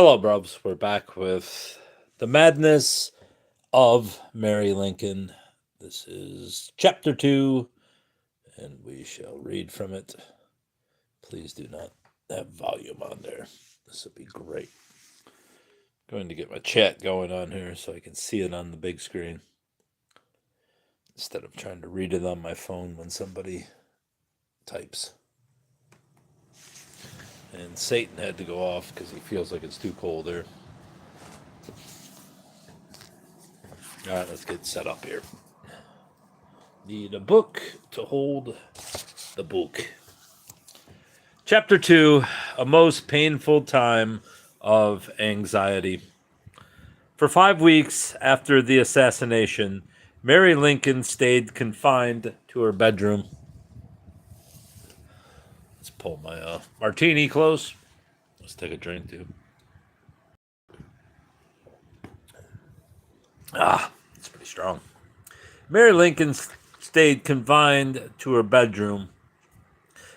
Hello, Brubs. We're back with The Madness of Mary Lincoln. This is Chapter 2, and we shall read from it. Please do not have volume on there. This would be great. Going to get my chat going on here so I can see it on the big screen instead of trying to read it on my phone when somebody types. And Satan had to go off because he feels like it's too cold there. All right, let's get set up here. Need a book to hold the book. Chapter 2, a most painful time of anxiety. For 5 weeks after the assassination, Mary Lincoln stayed confined to her bedroom. Let's pull my martini close. Let's take a drink too. It's pretty strong. Mary Lincoln stayed confined to her bedroom,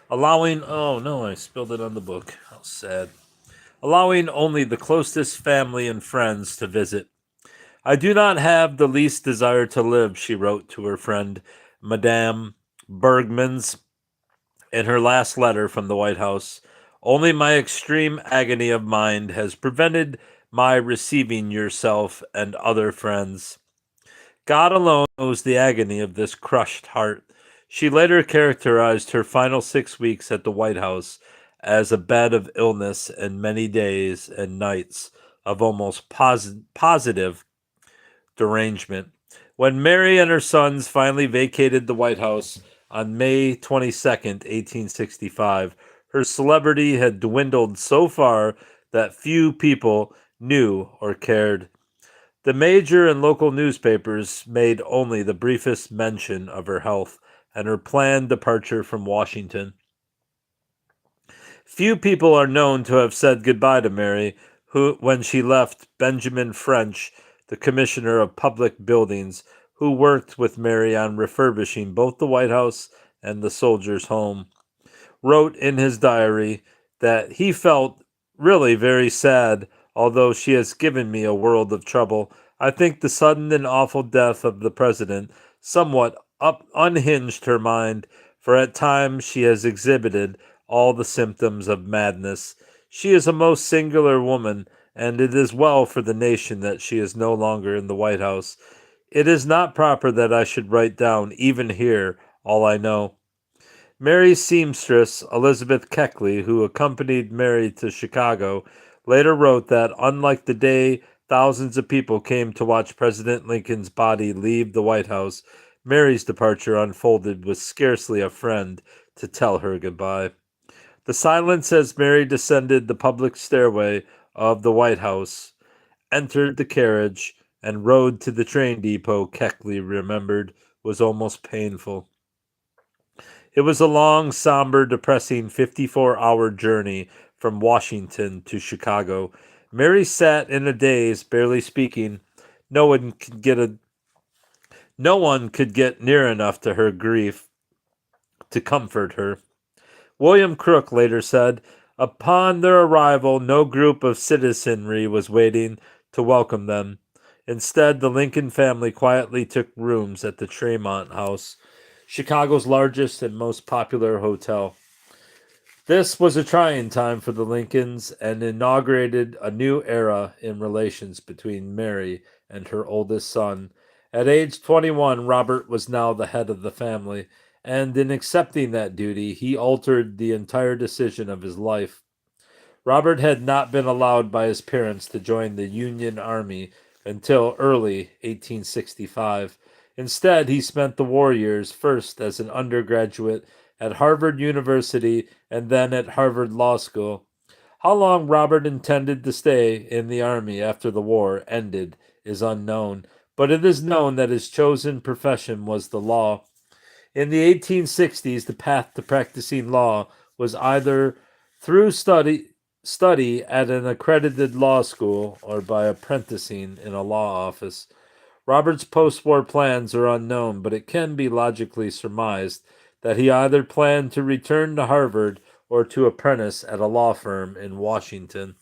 allowing, oh no, I spilled it on the book. How sad. Allowing only the closest family and friends to visit. I do not have the least desire to live, she wrote to her friend, Madame Bergmans, in her last letter from the White House. Only my extreme agony of mind has prevented my receiving yourself and other friends. God alone knows the agony of this crushed heart. She later characterized her final 6 weeks at the White House as a bed of illness and many days and nights of almost positive derangement. When Mary and her sons finally vacated the White House on May 22nd, 1865, her celebrity had dwindled so far that few people knew or cared. The major and local newspapers made only the briefest mention of her health and her planned departure from Washington. Few people are known to have said goodbye to Mary, who, when she left, Benjamin French, the Commissioner of Public Buildings, who worked with Mary on refurbishing both the White House and the Soldiers' Home, wrote in his diary that he felt really very sad, although she has given me a world of trouble. I think the sudden and awful death of the president somewhat unhinged her mind, for at times she has exhibited all the symptoms of madness. She is a most singular woman, and it is well for the nation that she is no longer in the White House. It is not proper that I should write down, even here, all I know. Mary's seamstress, Elizabeth Keckley, who accompanied Mary to Chicago, later wrote that, unlike the day thousands of people came to watch President Lincoln's body leave the White House, Mary's departure unfolded with scarcely a friend to tell her goodbye. The silence as Mary descended the public stairway of the White House, entered the carriage, and rode to the train depot, Keckley remembered, was almost painful. It was a long, somber, depressing 54-hour journey from Washington to Chicago. Mary sat in a daze, barely speaking. No one could get near enough to her grief to comfort her. William Crook later said, upon their arrival, no group of citizenry was waiting to welcome them. Instead, the Lincoln family quietly took rooms at the Tremont House, Chicago's largest and most popular hotel. This was a trying time for the Lincolns and inaugurated a new era in relations between Mary and her oldest son. At age 21, Robert was now the head of the family, and in accepting that duty, he altered the entire decision of his life. Robert had not been allowed by his parents to join the Union Army until early 1865. Instead, he spent the war years first as an undergraduate at Harvard University and then at Harvard Law School. How long Robert intended to stay in the Army after the war ended is unknown, but it is known that his chosen profession was the law. In the 1860s, the path to practicing law was either through study at an accredited law school or by apprenticing in a law office. Robert's post-war plans are unknown, but it can be logically surmised that he either planned to return to Harvard or to apprentice at a law firm in Washington.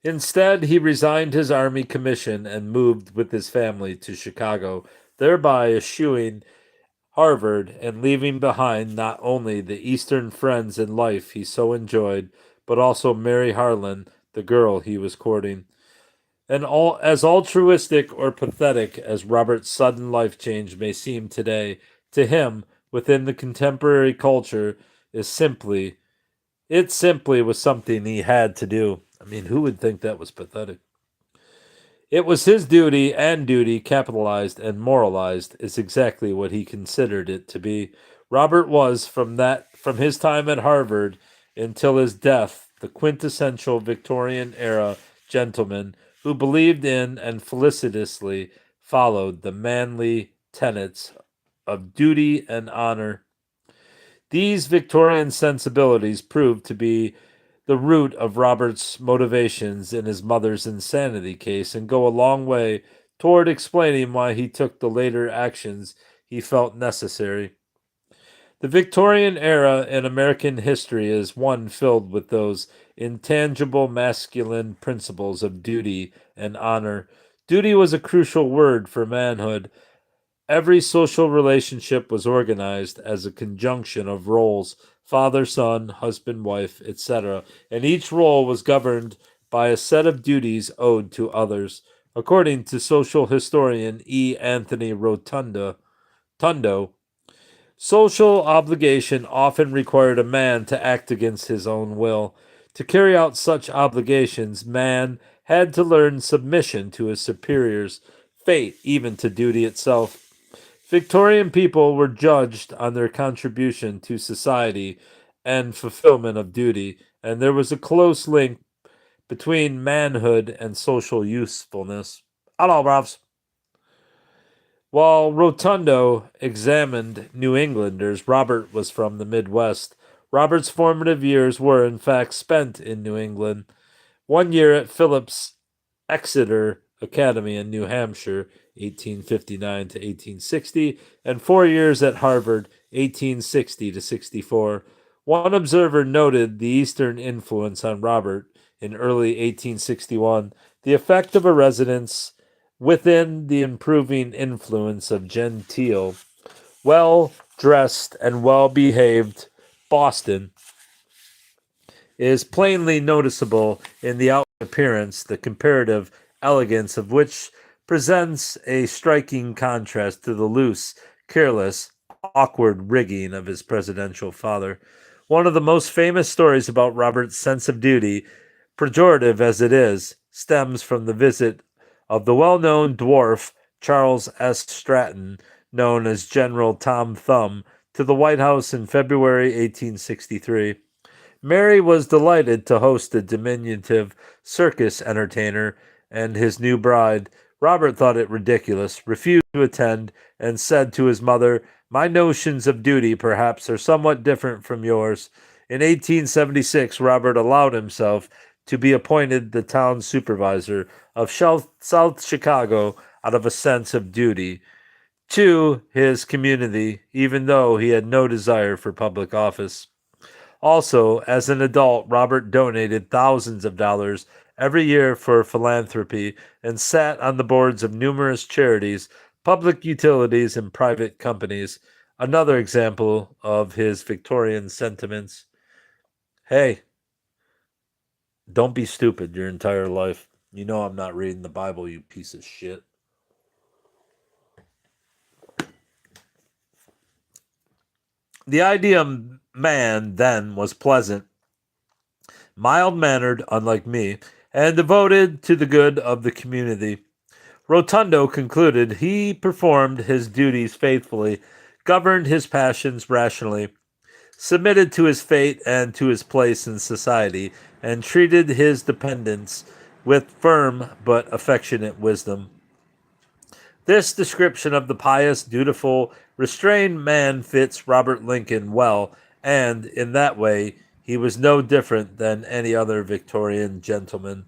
Instead, he resigned his army commission and moved with his family to Chicago, thereby eschewing Harvard and leaving behind not only the Eastern friends and life he so enjoyed, but also Mary Harlan, the girl he was courting. And all as altruistic or pathetic as Robert's sudden life change may seem today, to him, within the contemporary culture, is simply it simply was something he had to do. I mean, who would think that was pathetic? It was his duty, and duty, capitalized and moralized, is exactly what he considered it to be. Robert was, from his time at Harvard until his death, the quintessential Victorian era gentleman who believed in and felicitously followed the manly tenets of duty and honor. These Victorian sensibilities proved to be the root of Robert's motivations in his mother's insanity case and go a long way toward explaining why he took the later actions he felt necessary. The Victorian era in American history is one filled with those intangible masculine principles of duty and honor. Duty was a crucial word for manhood. Every social relationship was organized as a conjunction of roles: father, son, husband, wife, etc., and each role was governed by a set of duties owed to others. According to social historian E. Anthony Rotundo, social obligation often required a man to act against his own will. To carry out such obligations, man had to learn submission to his superiors, fate, even to duty itself. Victorian people were judged on their contribution to society and fulfillment of duty, and there was a close link between manhood and social usefulness. Hello, brovs. While Rotundo examined New Englanders, Robert was from the Midwest. Robert's formative years were, in fact, spent in New England. 1 year at Phillips Exeter Academy in New Hampshire, 1859 to 1860, and 4 years at Harvard, 1860 to 64. One observer noted the Eastern influence on Robert in early 1861, the effect of a residence within the improving influence of genteel, well dressed, and well behaved Boston is plainly noticeable in the outward appearance, the comparative elegance of which presents a striking contrast to the loose, careless, awkward rigging of his presidential father. One of the most famous stories about Robert's sense of duty, pejorative as it is, stems from the visit of the well known dwarf Charles S. Stratton, known as General Tom Thumb, to the White House in February 1863. Mary was delighted to host the diminutive circus entertainer and his new bride. Robert thought it ridiculous, refused to attend, and said to his mother, "My notions of duty, perhaps, are somewhat different from yours." In 1876, Robert allowed himself to be appointed the town supervisor of South Chicago out of a sense of duty to his community, even though he had no desire for public office. Also, as an adult, Robert donated thousands of dollars every year for philanthropy and sat on the boards of numerous charities, public utilities, and private companies. Another example of his Victorian sentiments. Hey, don't be stupid your entire life. You know I'm not reading the Bible, you piece of shit. The idea of man then was pleasant, mild mannered, unlike me, and devoted to the good of the community. Rotundo concluded he performed his duties faithfully, governed his passions rationally, submitted to his fate and to his place in society, and treated his dependents with firm but affectionate wisdom. This description of the pious, dutiful, restrained man fits Robert Lincoln well, and in that way he was no different than any other Victorian gentleman.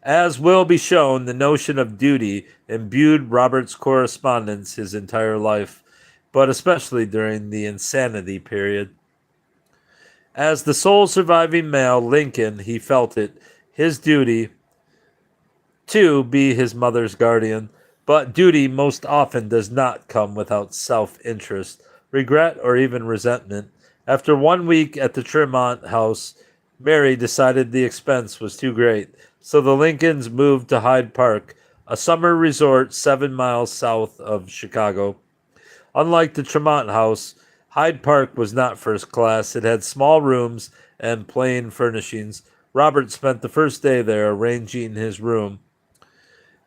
As will be shown, the notion of duty imbued Robert's correspondence his entire life, but especially during the insanity period. As the sole surviving male Lincoln, he felt it his duty 2. Be his mother's guardian. But duty most often does not come without self interest, regret, or even resentment. After 1 week at the Tremont house, Mary decided the expense was too great, so the Lincolns moved to Hyde Park, a summer resort 7 miles south of Chicago. Unlike the Tremont house, Hyde Park was not first class. It had small rooms and plain furnishings. Robert spent the first day there arranging his room,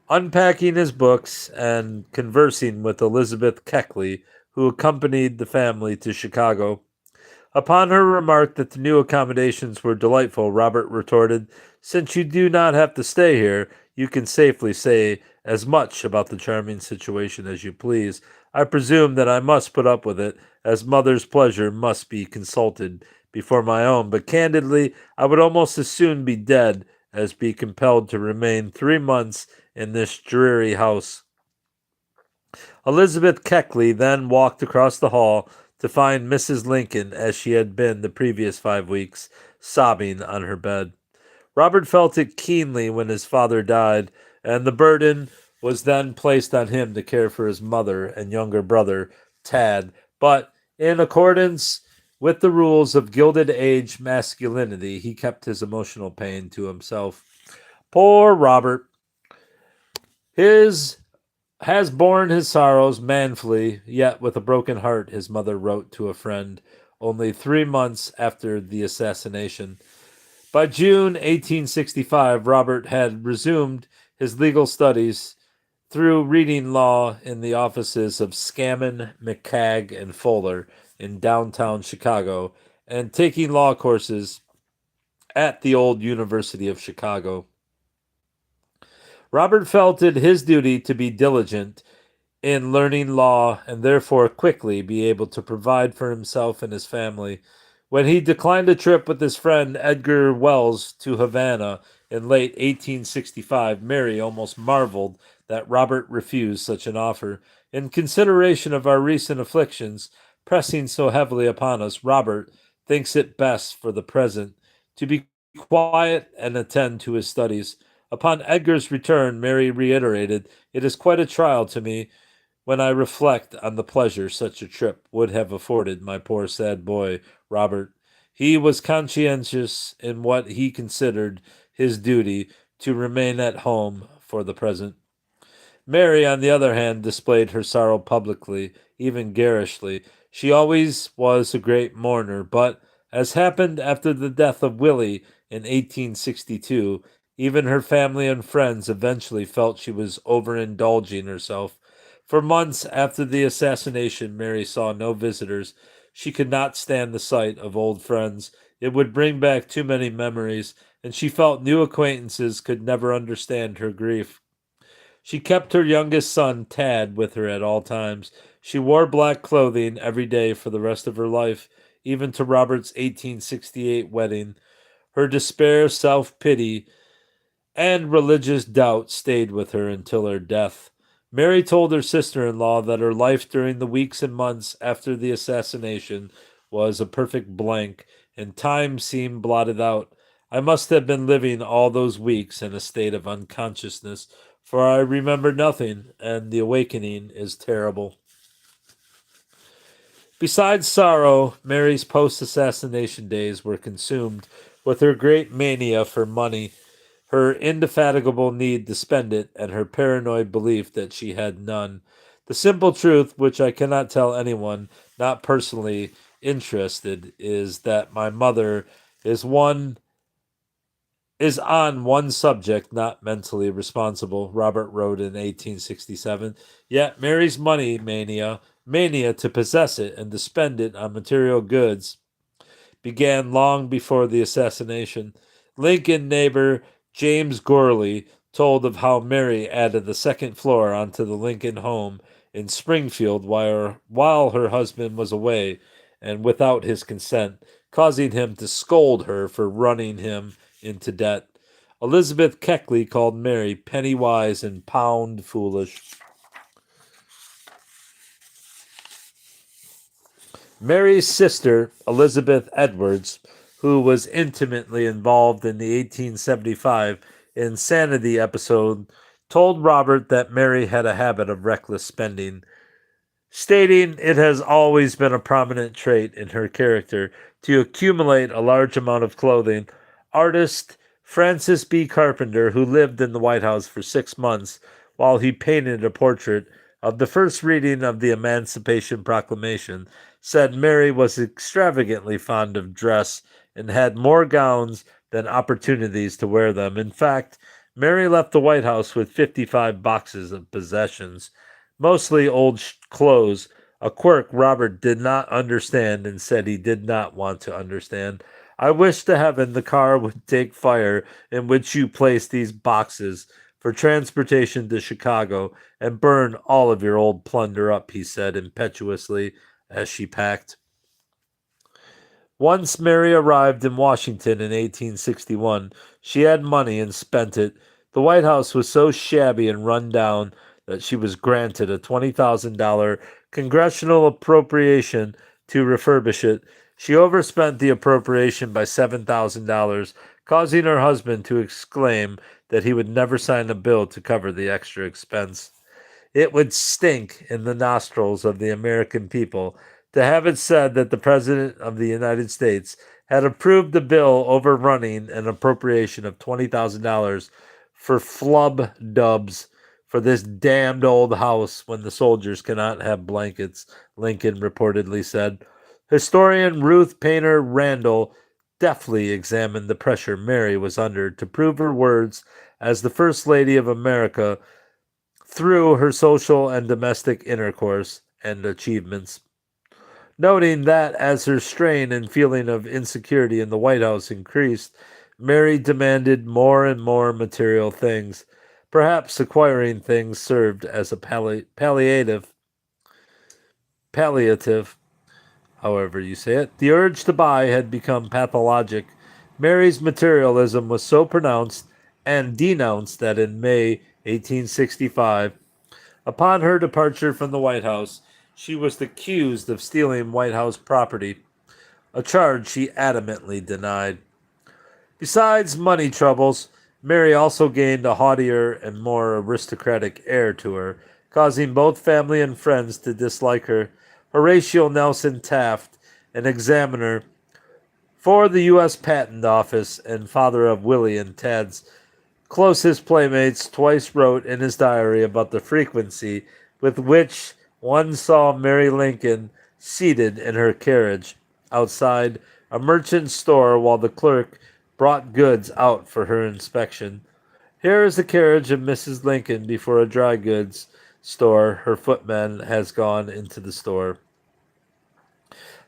unpacking his books, and conversing with Elizabeth Keckley, who accompanied the family to Chicago. Upon her remark that the new accommodations were delightful, Robert retorted, "Since you do not have to stay here, you can safely say as much about the charming situation as you please. I presume that I must put up with it, as mother's pleasure must be consulted before my own, but candidly, I would almost as soon be dead as be compelled to remain 3 months in this dreary house." Elizabeth Keckley then walked across the hall to find Mrs. Lincoln as she had been the previous 5 weeks, sobbing on her bed. Robert felt it keenly when his father died, and the burden was then placed on him to care for his mother and younger brother, Tad. But in accordance with the rules of Gilded Age masculinity, he kept his emotional pain to himself. Poor Robert. His has borne his sorrows manfully, yet with a broken heart, his mother wrote to a friend only 3 months after the assassination. By June 1865, Robert had resumed his legal studies through reading law in the offices of Scammon, McCagg, and Fuller in downtown Chicago, and taking law courses at the old University of Chicago. Robert felt it his duty to be diligent in learning law and therefore quickly be able to provide for himself and his family. When he declined a trip with his friend Edgar Wells to Havana in late 1865, Mary almost marveled that Robert refused such an offer. In consideration of our recent afflictions pressing so heavily upon us, Robert thinks it best for the present to be quiet and attend to his studies. Upon Edgar's return, Mary reiterated, "It is quite a trial to me when I reflect on the pleasure such a trip would have afforded my poor sad boy, Robert." He was conscientious in what he considered his duty to remain at home for the present. Mary, on the other hand, displayed her sorrow publicly, even garishly. She always was a great mourner, but, as happened after the death of Willie in 1862, even her family and friends eventually felt she was overindulging herself. For months after the assassination, Mary saw no visitors. She could not stand the sight of old friends. It would bring back too many memories, and she felt new acquaintances could never understand her grief. She kept her youngest son, Tad, with her at all times. She wore black clothing every day for the rest of her life, even to Robert's 1868 wedding. Her despair, self pity, and religious doubt stayed with her until her death. Mary told her sister in law that her life during the weeks and months after the assassination was a perfect blank, and time seemed blotted out. "I must have been living all those weeks in a state of unconsciousness, for I remember nothing, and the awakening is terrible." Besides sorrow, Mary's post assassination days were consumed with her great mania for money, her indefatigable need to spend it, and her paranoid belief that she had none. The simple truth, which I cannot tell anyone not personally interested, is that my mother is one is on one subject not mentally responsible, Robert wrote in 1867. Yet Mary's money mania to possess it and to spend it on material goods, began long before the assassination. Lincoln neighbor James Gorley told of how Mary added the second floor onto the Lincoln home in Springfield while her husband was away and without his consent, causing him to scold her for running him into debt. Elizabeth Keckley called Mary penny wise and pound foolish. Mary's sister, Elizabeth Edwards, who was intimately involved in the 1875 Insanity episode told Robert that Mary had a habit of reckless spending, stating it has always been a prominent trait in her character to accumulate a large amount of clothing. Artist Francis B. Carpenter, who lived in the White House for 6 months while he painted a portrait of the first reading of the Emancipation Proclamation, said Mary was extravagantly fond of dress and had more gowns than opportunities to wear them. In fact, Mary left the White House with 55 boxes of possessions, mostly old clothes, a quirk Robert did not understand and said he did not want to understand. I wish to heaven the car would take fire in which you place these boxes for transportation to Chicago and burn all of your old plunder up, he said impetuously as she packed. Once Mary arrived in Washington in 1861, she had money and spent it. The White House was so shabby and run down that she was granted a $20,000 congressional appropriation to refurbish it. She overspent the appropriation by $7,000, causing her husband to exclaim that he would never sign a bill to cover the extra expense. It would stink in the nostrils of the American people to have it said that the President of the United States had approved a bill overrunning an appropriation of $20,000 for flub dubs for this damned old house when the soldiers cannot have blankets, Lincoln reportedly said. Historian Ruth Painter Randall deftly examined the pressure Mary was under to prove her words as the First Lady of America through her social and domestic intercourse and achievements, noting that as her strain and feeling of insecurity in the White House increased, Mary demanded more and more material things. Perhaps acquiring things served as a palliative, however you say it. The urge to buy had become pathologic. Mary's materialism was so pronounced and denounced that in May 1865, upon her departure from the White House, she was accused of stealing White House property, a charge she adamantly denied. Besides money troubles, Mary also gained a haughtier and more aristocratic air to her, causing both family and friends to dislike her. Horatio Nelson Taft, an examiner for the U.S. Patent Office and father of Willie and Ted's closest playmates, twice wrote in his diary about the frequency with which one saw Mary Lincoln seated in her carriage outside a merchant's store while the clerk brought goods out for her inspection. Here is the carriage of Mrs. Lincoln before a dry goods store. Her footman has gone into the store.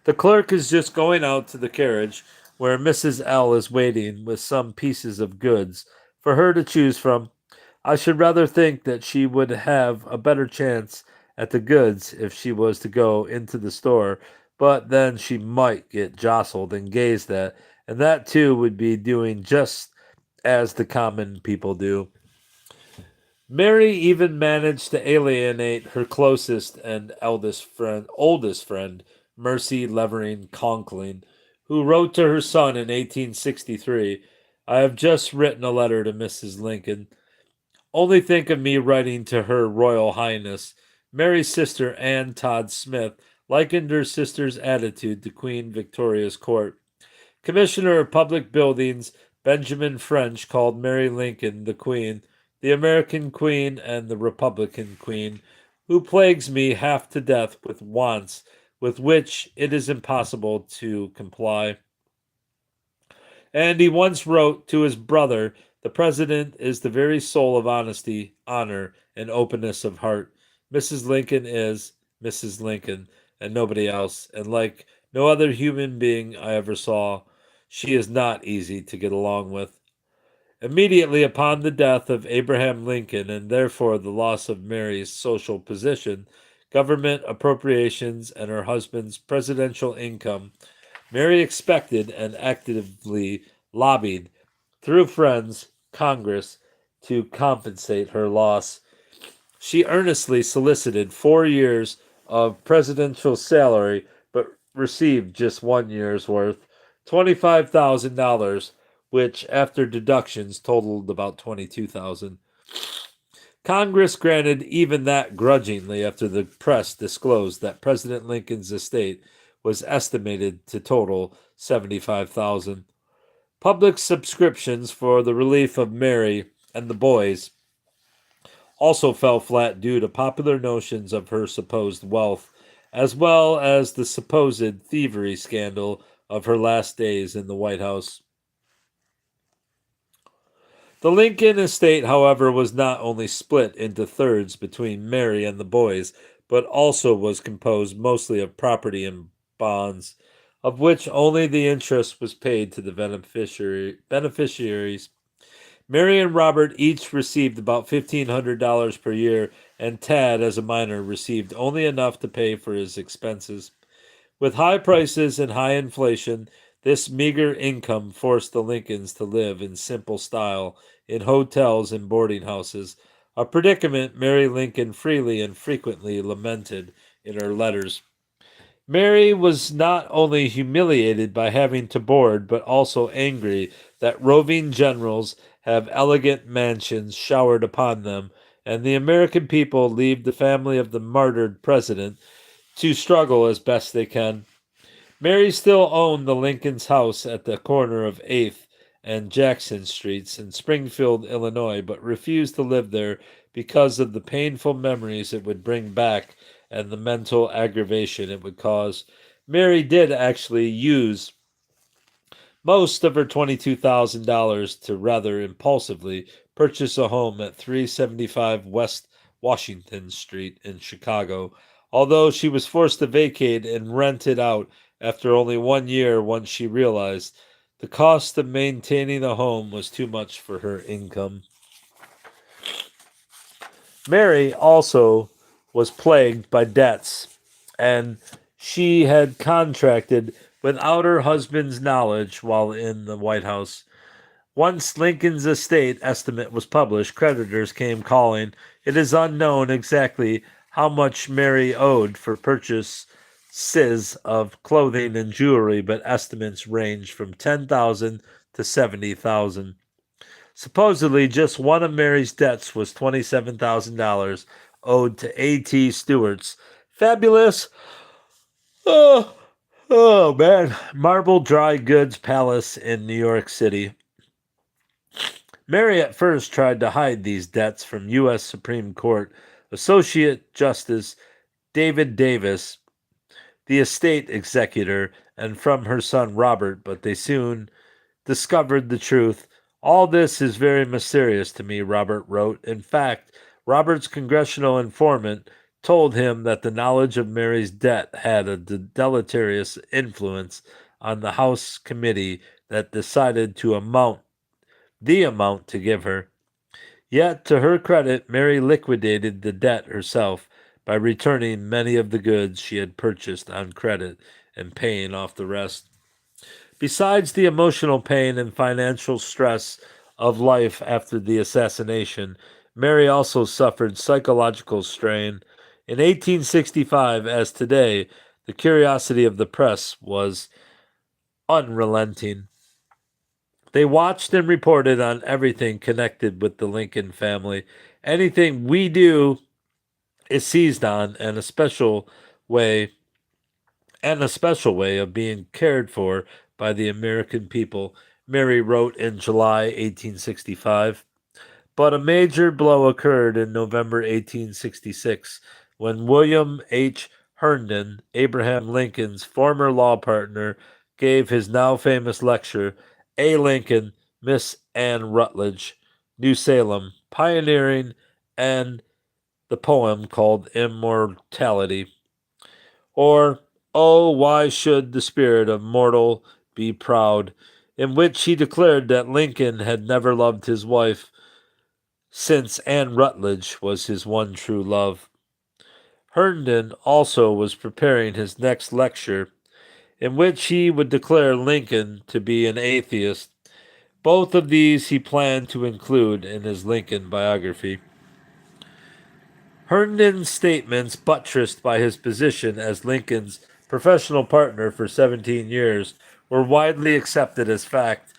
The clerk is just going out to the carriage where Mrs. L is waiting with some pieces of goods for her to choose from. I should rather think that she would have a better chance at the goods if she was to go into the store, but then she might get jostled and gazed at, and that too would be doing just as the common people do. Mary even managed to alienate her closest and oldest friend, Mercy Levering Conkling, who wrote to her son in 1863, I have just written a letter to Mrs. Lincoln. Only think of me writing to Her Royal Highness. Mary's sister, Anne Todd Smith, likened her sister's attitude to Queen Victoria's court. Commissioner of Public Buildings Benjamin French called Mary Lincoln the Queen, the American Queen and the Republican Queen, who plagues me half to death with wants with which it is impossible to comply. And he once wrote to his brother, the President is the very soul of honesty, honor, and openness of heart. Mrs. Lincoln is Mrs. Lincoln and nobody else, and like no other human being I ever saw, she is not easy to get along with. Immediately upon the death of Abraham Lincoln, and therefore the loss of Mary's social position, government appropriations, and her husband's presidential income, Mary expected and actively lobbied through friends, Congress, to compensate her loss. She earnestly solicited 4 years of presidential salary, but received just 1 year's worth, $25,000, which after deductions totaled about 22,000. Congress granted even that grudgingly after the press disclosed that President Lincoln's estate was estimated to total 75,000. Public subscriptions for the relief of Mary and the boys also fell flat due to popular notions of her supposed wealth, as well as the supposed thievery scandal of her last days in the White House. The Lincoln estate, however, was not only split into thirds between Mary and the boys, but also was composed mostly of property and bonds, of which only the interest was paid to the beneficiaries. Mary and Robert each received about $1,500 per year, and Tad, as a minor, received only enough to pay for his expenses. With high prices and high inflation, this meager income forced the Lincolns to live in simple style in hotels and boarding houses, a predicament Mary Lincoln freely and frequently lamented in her letters. Mary was not only humiliated by having to board, but also angry that roving generals have elegant mansions showered upon them, and the American people leave the family of the martyred president to struggle as best they can. Mary still owned the Lincoln's house at the corner of 8th and Jackson Streets in Springfield, Illinois, but refused to live there because of the painful memories it would bring back and the mental aggravation it would cause. Mary did actually use most of her $22,000 to rather impulsively purchase a home at 375 West Washington Street in Chicago, although she was forced to vacate and rent it out after only 1 year once she realized the cost of maintaining a home was too much for her income. Mary also was plagued by debts, and she had contracted without her husband's knowledge while in the White House. Once Lincoln's estate estimate was published, creditors came calling. It is unknown exactly how much Mary owed for purchases of clothing and jewelry, but estimates range from 10,000 to 70,000. Supposedly, just one of Mary's debts was $27,000 owed to A.T. Stewart's fabulous, oh, oh man, marble dry goods palace in New York City. Mary at first tried to hide these debts from U.S. Supreme Court Associate Justice David Davis, the estate executor, and from her son Robert, but they soon discovered the truth. All this is very mysterious to me, Robert wrote. In fact, Robert's congressional informant told him that the knowledge of Mary's debt had a deleterious influence on the House committee that decided the amount to give her. Yet, to her credit, Mary liquidated the debt herself by returning many of the goods she had purchased on credit and paying off the rest. Besides the emotional pain and financial stress of life after the assassination, Mary also suffered psychological strain. In 1865, as today, the curiosity of the press was unrelenting. They watched and reported on everything connected with the Lincoln family. Anything we do is seized on, and a special way of being cared for by the American people, Mary wrote in July 1865. But a major blow occurred in November 1866 when William H. Herndon, Abraham Lincoln's former law partner, gave his now famous lecture, A. Lincoln, Miss Anne Rutledge, New Salem, Pioneering, and the poem called Immortality, or Oh, why should the spirit of mortal be proud, in which he declared that Lincoln had never loved his wife, since Anne Rutledge was his one true love. Herndon also was preparing his next lecture, in which he would declare Lincoln to be an atheist. Both of these he planned to include in his Lincoln biography. Herndon's statements, buttressed by his position as Lincoln's professional partner for 17 years, were widely accepted as fact.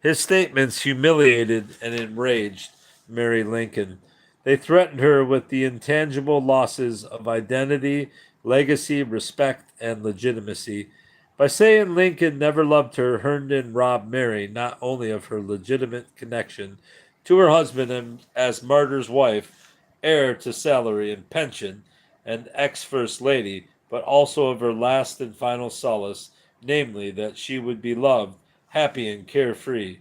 His statements humiliated and enraged Mary Lincoln. They threatened her with the intangible losses of identity, legacy, respect, and legitimacy. By saying Lincoln never loved her, Herndon robbed Mary not only of her legitimate connection to her husband and as martyr's wife, heir to salary and pension, and ex First Lady, but also of her last and final solace, namely that she would be loved, happy, and carefree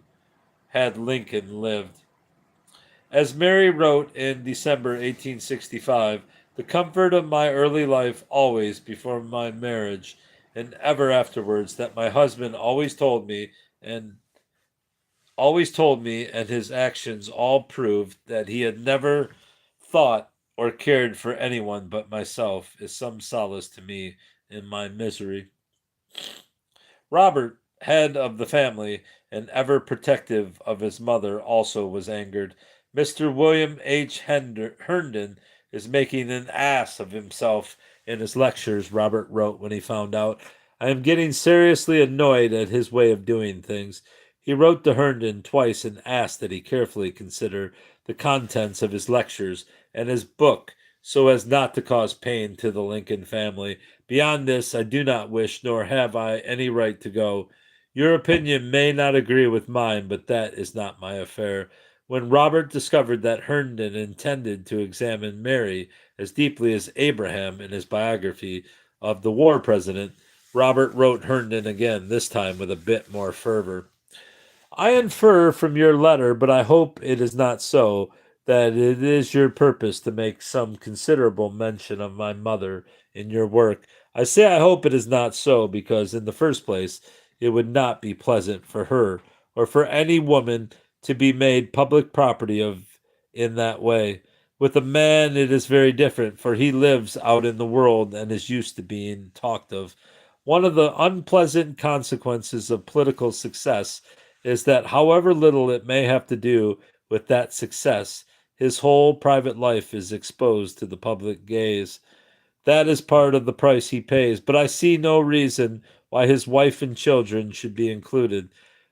had Lincoln lived. As Mary wrote in December 1865, the comfort of my early life always before my marriage and ever afterwards that my husband and always told me and his actions all proved that he had never thought or cared for anyone but myself is some solace to me in my misery. Robert, head of the family and ever protective of his mother, also was angered. Mr. William H. Herndon is making an ass of himself in his lectures, Robert wrote when he found out. I am getting seriously annoyed at his way of doing things. He wrote to Herndon twice and asked that he carefully consider the contents of his lectures and his book so as not to cause pain to the Lincoln family. Beyond this, I do not wish, nor have I any right to go. Your opinion may not agree with mine, but that is not my affair. When Robert discovered that Herndon intended to examine Mary as deeply as Abraham in his biography of the war president, Robert wrote Herndon again, this time with a bit more fervor. I infer from your letter, but I hope it is not so, that it is your purpose to make some considerable mention of my mother in your work. I say I hope it is not so, because in the first place, it would not be pleasant for her or for any woman to be made public property of in that way. With a man, it is very different, for he lives out in the world and is used to being talked of. One of the unpleasant consequences of political success is that however little it may have to do with that success, his whole private life is exposed to the public gaze. That is part of the price he pays, but I see no reason why his wife and children should be included,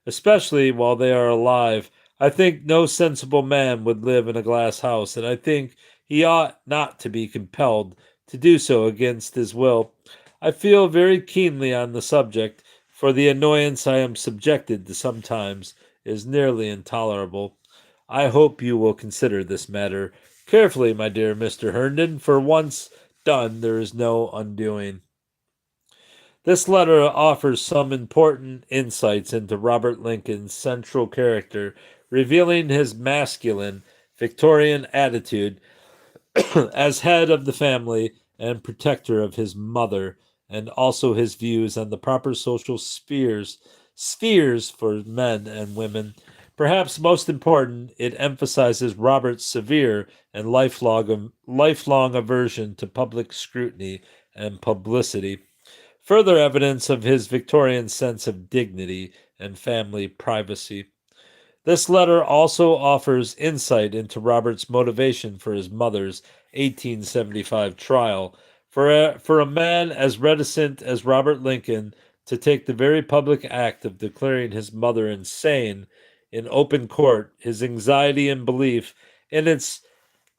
especially while they are alive. I think no sensible man would live in a glass house, and I think he ought not to be compelled to do so against his will. I feel very keenly on the subject, for the annoyance I am subjected to sometimes is nearly intolerable. I hope you will consider this matter carefully, my dear Mr. Herndon, for once done, there is no undoing. This letter offers some important insights into Robert Lincoln's central character, revealing his masculine, Victorian attitude as head of the family and protector of his mother, and also his views on the proper social spheres for men and women. Perhaps most important, it emphasizes Robert's severe and lifelong aversion to public scrutiny and publicity. Further evidence of his Victorian sense of dignity and family privacy. This letter also offers insight into Robert's motivation for his mother's 1875 trial. For a man as reticent as Robert Lincoln to take the very public act of declaring his mother insane in open court, his anxiety and belief in its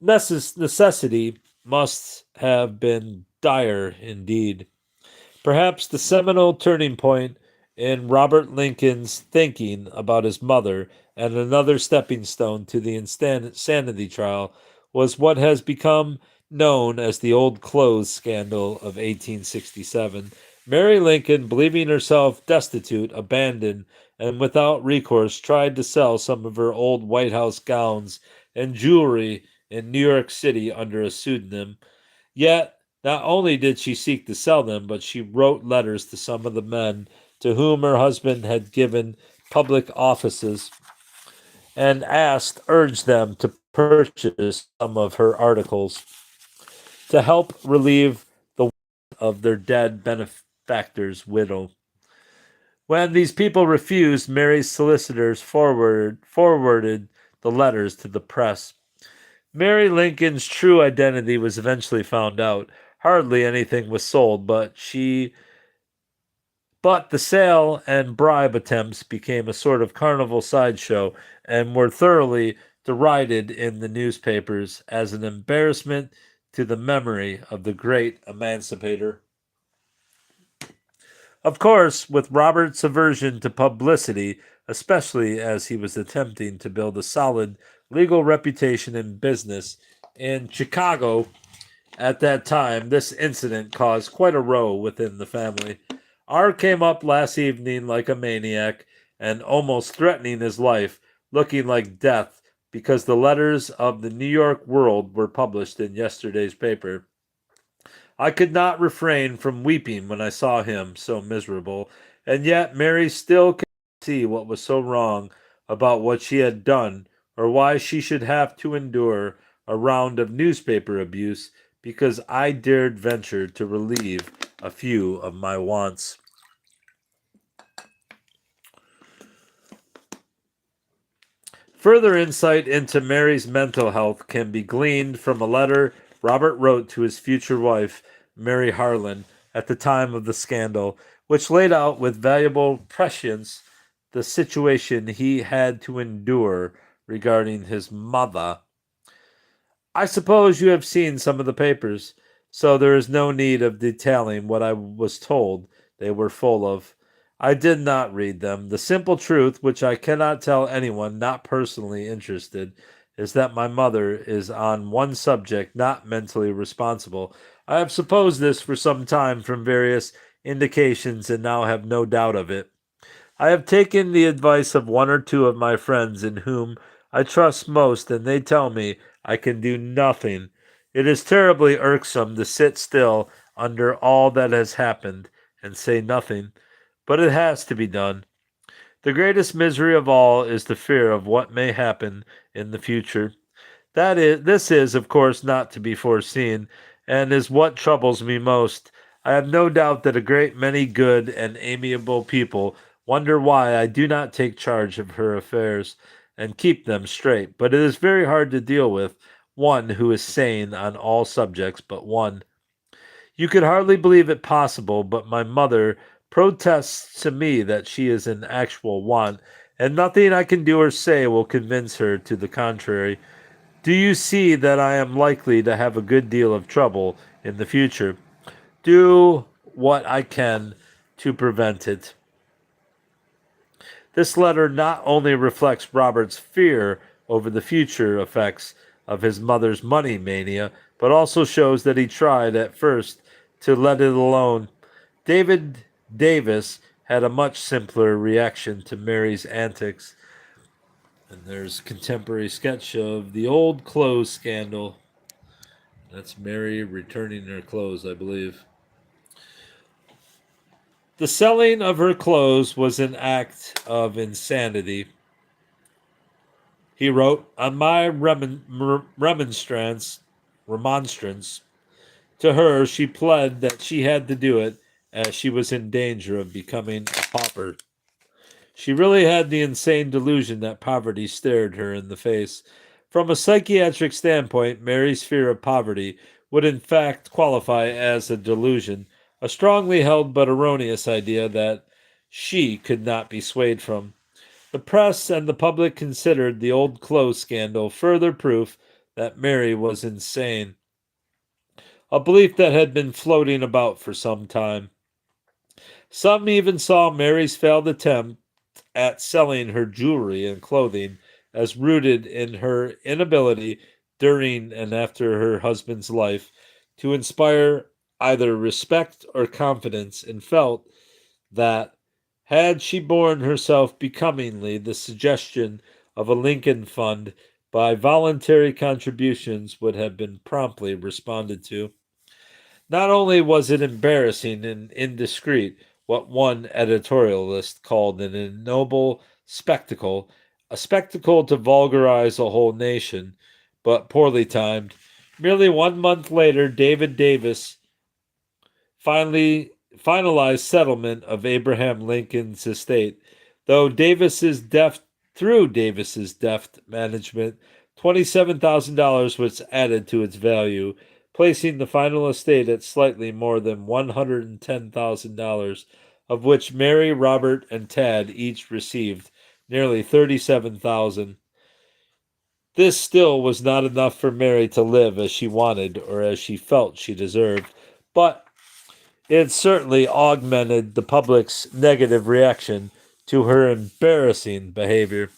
necessity must have been dire indeed. Perhaps the seminal turning point in Robert Lincoln's thinking about his mother and another stepping stone to the insanity trial was what has become known as the Old Clothes Scandal of 1867. Mary Lincoln, believing herself destitute, abandoned, and without recourse, tried to sell some of her old White House gowns and jewelry in New York City under a pseudonym. Yet, not only did she seek to sell them, but she wrote letters to some of the men to whom her husband had given public offices and urged them to purchase some of her articles to help relieve the weight of their dead benefactor's widow. When these people refused, Mary's solicitors forwarded the letters to the press. Mary Lincoln's true identity was eventually found out. Hardly anything was sold, but she But the sale and bribe attempts became a sort of carnival sideshow and were thoroughly derided in the newspapers as an embarrassment to the memory of the great emancipator. Of course, with Robert's aversion to publicity, especially as he was attempting to build a solid legal reputation in business in Chicago at that time, this incident caused quite a row within the family. R came up last evening like a maniac and almost threatening his life, looking like death because the letters of the New York World were published in yesterday's paper. I could not refrain from weeping when I saw him so miserable, and yet Mary still could not see what was so wrong about what she had done, or why she should have to endure a round of newspaper abuse because I dared venture to relieve a few of my wants. Further insight into Mary's mental health can be gleaned from a letter Robert wrote to his future wife, Mary Harlan, at the time of the scandal, which laid out with valuable prescience the situation he had to endure regarding his mother. I suppose you have seen some of the papers, so there is no need of detailing what I was told they were full of. I did not read them. The simple truth, which I cannot tell anyone not personally interested, is that my mother is on one subject not mentally responsible. I have supposed this for some time from various indications and now have no doubt of it. I have taken the advice of one or two of my friends in whom I trust most, and they tell me I can do nothing. It is terribly irksome to sit still under all that has happened and say nothing, but it has to be done. The greatest misery of all is the fear of what may happen in the future. This is, of course, not to be foreseen, and is what troubles me most. I have no doubt that a great many good and amiable people wonder why I do not take charge of her affairs and keep them straight. But it is very hard to deal with one who is sane on all subjects but one. You could hardly believe it possible, but my mother protests to me that she is in actual want, and nothing I can do or say will convince her to the contrary. Do you see that I am likely to have a good deal of trouble in the future? Do what I can to prevent it. This letter not only reflects Robert's fear over the future effects of his mother's money mania, but also shows that he tried at first to let it alone. David Davis had a much simpler reaction to Mary's antics. And there's a contemporary sketch of the old clothes scandal. That's Mary returning her clothes, I believe. The selling of her clothes was an act of insanity. He wrote, on my remonstrance to her, she pled that she had to do it as she was in danger of becoming a pauper. She really had the insane delusion that poverty stared her in the face. From a psychiatric standpoint, Mary's fear of poverty would in fact qualify as a delusion, a strongly held but erroneous idea that she could not be swayed from. The press and the public considered the old clothes scandal further proof that Mary was insane, a belief that had been floating about for some time. Some even saw Mary's failed attempt at selling her jewelry and clothing as rooted in her inability during and after her husband's life to inspire either respect or confidence, and felt that had she borne herself becomingly, the suggestion of a Lincoln Fund by voluntary contributions would have been promptly responded to. Not only was it embarrassing and indiscreet, what one editorialist called an ignoble spectacle, a spectacle to vulgarize a whole nation, but poorly timed. Merely 1 month later, David Davis finally finalized settlement of Abraham Lincoln's estate. Though Davis's deft management, $27,000 was added to its value, placing the final estate at slightly more than $110,000, of which Mary, Robert, and Tad each received nearly 37,000. This still was not enough for Mary to live as she wanted or as she felt she deserved, but it certainly augmented the public's negative reaction to her embarrassing behavior.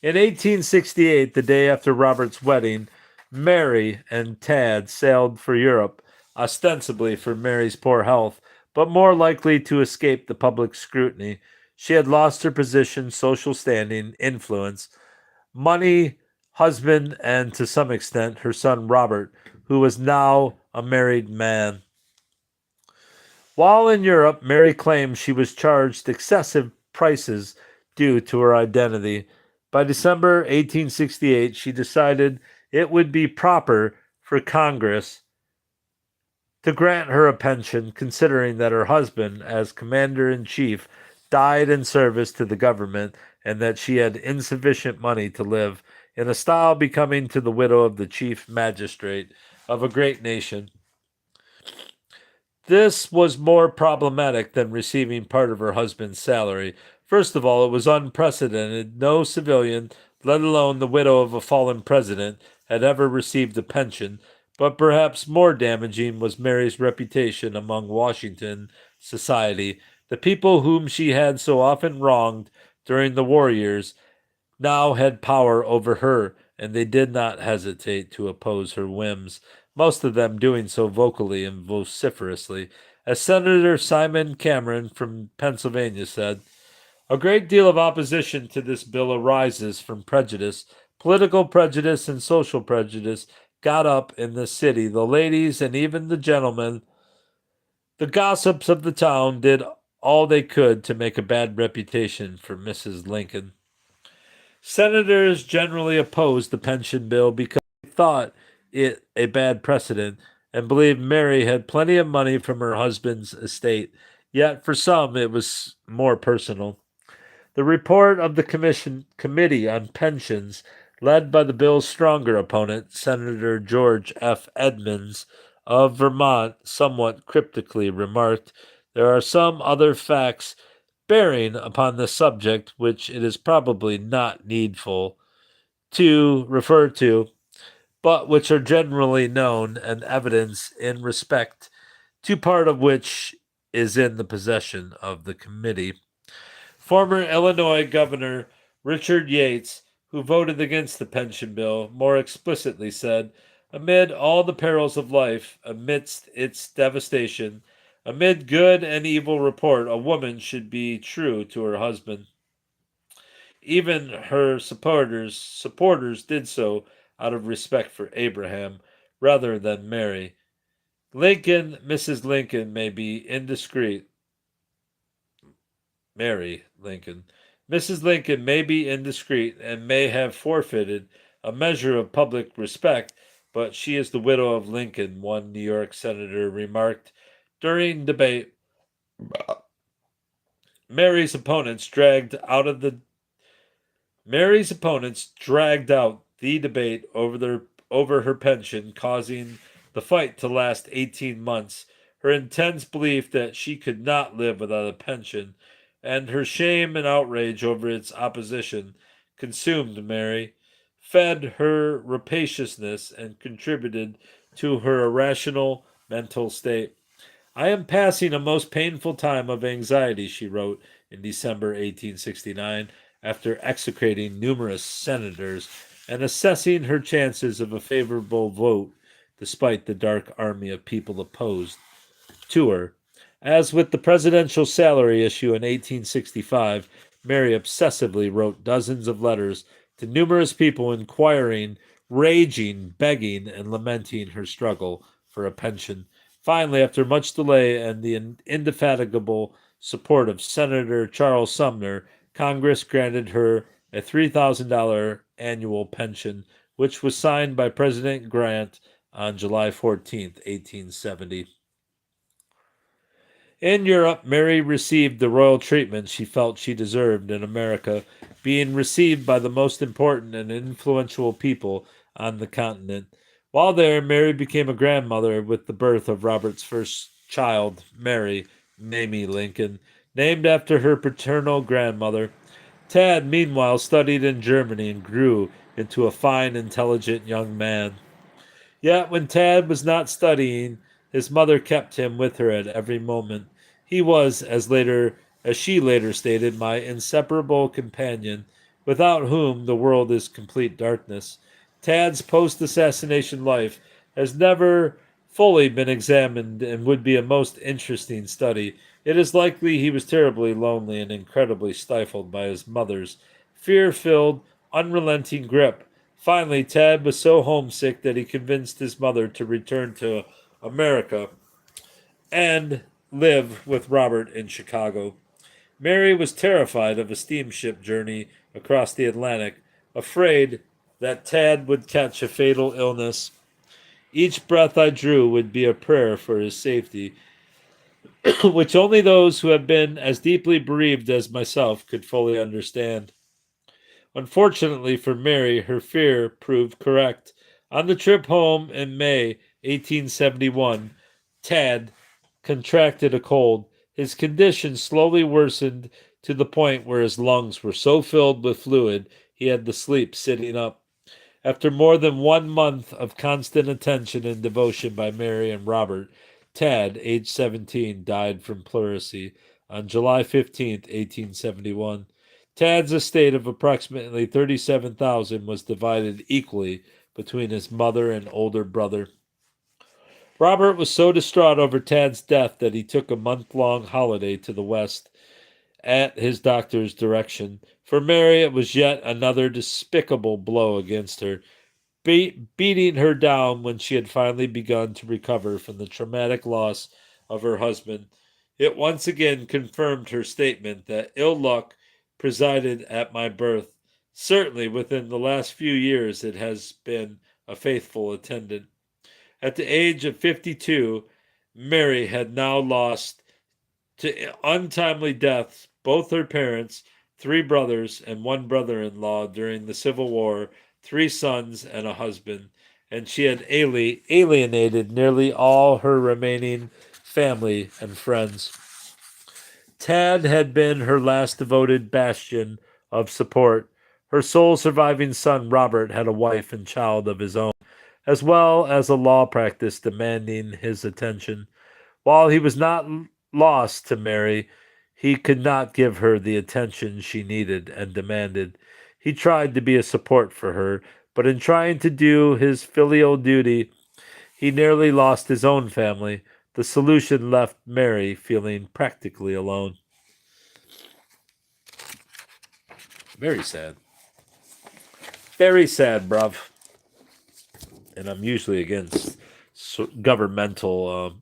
In 1868, the day after Robert's wedding, Mary and Tad sailed for Europe, ostensibly for Mary's poor health, but more likely to escape the public scrutiny. She had lost her position, social standing, influence, money, husband, and to some extent her son Robert, who was now a married man. While in Europe, Mary claimed she was charged excessive prices due to her identity. By December 1868, she decided it would be proper for Congress to grant her a pension, considering that her husband, as commander in chief, died in service to the government and that she had insufficient money to live, in a style becoming to the widow of the chief magistrate of a great nation. This was more problematic than receiving part of her husband's salary. First of all, it was unprecedented. No civilian, let alone the widow of a fallen president, had ever received a pension. But perhaps more damaging was Mary's reputation among Washington society. The people whom she had so often wronged during the war years now had power over her, and they did not hesitate to oppose her whims, most of them doing so vocally and vociferously. As Senator Simon Cameron from Pennsylvania said, a great deal of opposition to this bill arises from prejudice. Political prejudice and social prejudice got up in the city. The ladies and even the gentlemen, the gossips of the town, did all they could to make a bad reputation for Mrs. Lincoln. Senators generally opposed the pension bill because they thought it a bad precedent and believed Mary had plenty of money from her husband's estate. Yet for some it was more personal. The report of the Committee on Pensions, led by the bill's stronger opponent, Senator George F. Edmunds of Vermont, somewhat cryptically remarked, there are some other facts bearing upon the subject which it is probably not needful to refer to, but which are generally known and evidence in respect to part of which is in the possession of the committee. Former Illinois Governor Richard Yates, who voted against the pension bill, more explicitly said, amid all the perils of life, amidst its devastation, amid good and evil report, a woman should be true to her husband. Even her supporters did so out of respect for Abraham rather than Mary. Mrs. Lincoln may be indiscreet. Mary Lincoln. Mrs. Lincoln may be indiscreet and may have forfeited a measure of public respect, but she is the widow of Lincoln, one New York senator remarked during debate. Mary's opponents dragged out the debate over her pension, causing the fight to last 18 months. Her intense belief that she could not live without a pension and her shame and outrage over its opposition consumed Mary, fed her rapaciousness, and contributed to her irrational mental state. I am passing a most painful time of anxiety, she wrote in December 1869, after execrating numerous senators and assessing her chances of a favorable vote despite the dark army of people opposed to her. As with the presidential salary issue in 1865, Mary obsessively wrote dozens of letters to numerous people inquiring, raging, begging, and lamenting her struggle for a pension. Finally, after much delay and the indefatigable support of Senator Charles Sumner, Congress granted her a $3,000 annual pension, which was signed by President Grant on July 14, 1870. In Europe, Mary received the royal treatment she felt she deserved in America, being received by the most important and influential people on the continent. While there, Mary became a grandmother with the birth of Robert's first child, Mamie Lincoln. named after her paternal grandmother. Tad, meanwhile, studied in Germany and grew into a fine, intelligent young man. Yet when Tad was not studying, his mother kept him with her at every moment. He was, as she later stated, my inseparable companion, without whom the world is complete darkness. Tad's post-assassination life has never fully been examined and would be a most interesting study. It is likely he was terribly lonely and incredibly stifled by his mother's fear-filled, unrelenting grip. Finally, Tad was so homesick that he convinced his mother to return to America and live with Robert in Chicago. Mary was terrified of a steamship journey across the Atlantic, afraid that Tad would catch a fatal illness. Each breath I drew would be a prayer for his safety, which only those who have been as deeply bereaved as myself could fully understand. Unfortunately for Mary, her fear proved correct. On the trip home in May 1871, Tad contracted a cold. His condition slowly worsened to the point where his lungs were so filled with fluid he had to sleep sitting up. After more than 1 month of constant attention and devotion by Mary and Robert, Tad, age 17, died from pleurisy on July 15th, 1871. Tad's estate of approximately 37,000 was divided equally between his mother and older brother. Robert was so distraught over Tad's death that he took a month-long holiday to the West at his doctor's direction. For Mary, it was yet another despicable blow against her, beating her down when she had finally begun to recover from the traumatic loss of her husband. It once again confirmed her statement that ill luck presided at my birth. Certainly, within the last few years, it has been a faithful attendant. At the age of 52, Mary had now lost to untimely deaths both her parents, three brothers, and one brother in law during the Civil War, three sons, and a husband, and she had alienated nearly all her remaining family and friends. Tad had been her last devoted bastion of support. Her sole surviving son, Robert, had a wife and child of his own, as well as a law practice demanding his attention. While he was not lost to Mary, he could not give her the attention she needed and demanded. He tried to be a support for her, but in trying to do his filial duty, he nearly lost his own family. The solution left Mary feeling practically alone. Very sad. Very sad, bruv. And I'm usually against governmental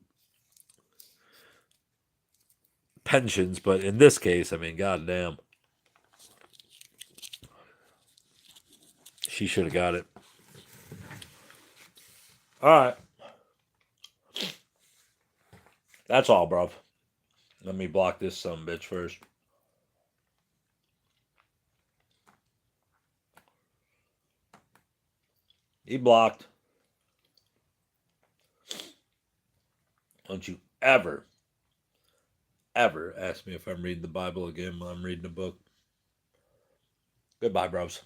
pensions, but in this case, I mean, goddamn, she should have got it. All right, that's all, bruv. Let me block this son bitch first. He blocked. Don't you ever ask me if I'm reading the Bible again while I'm reading a book. Goodbye, bros.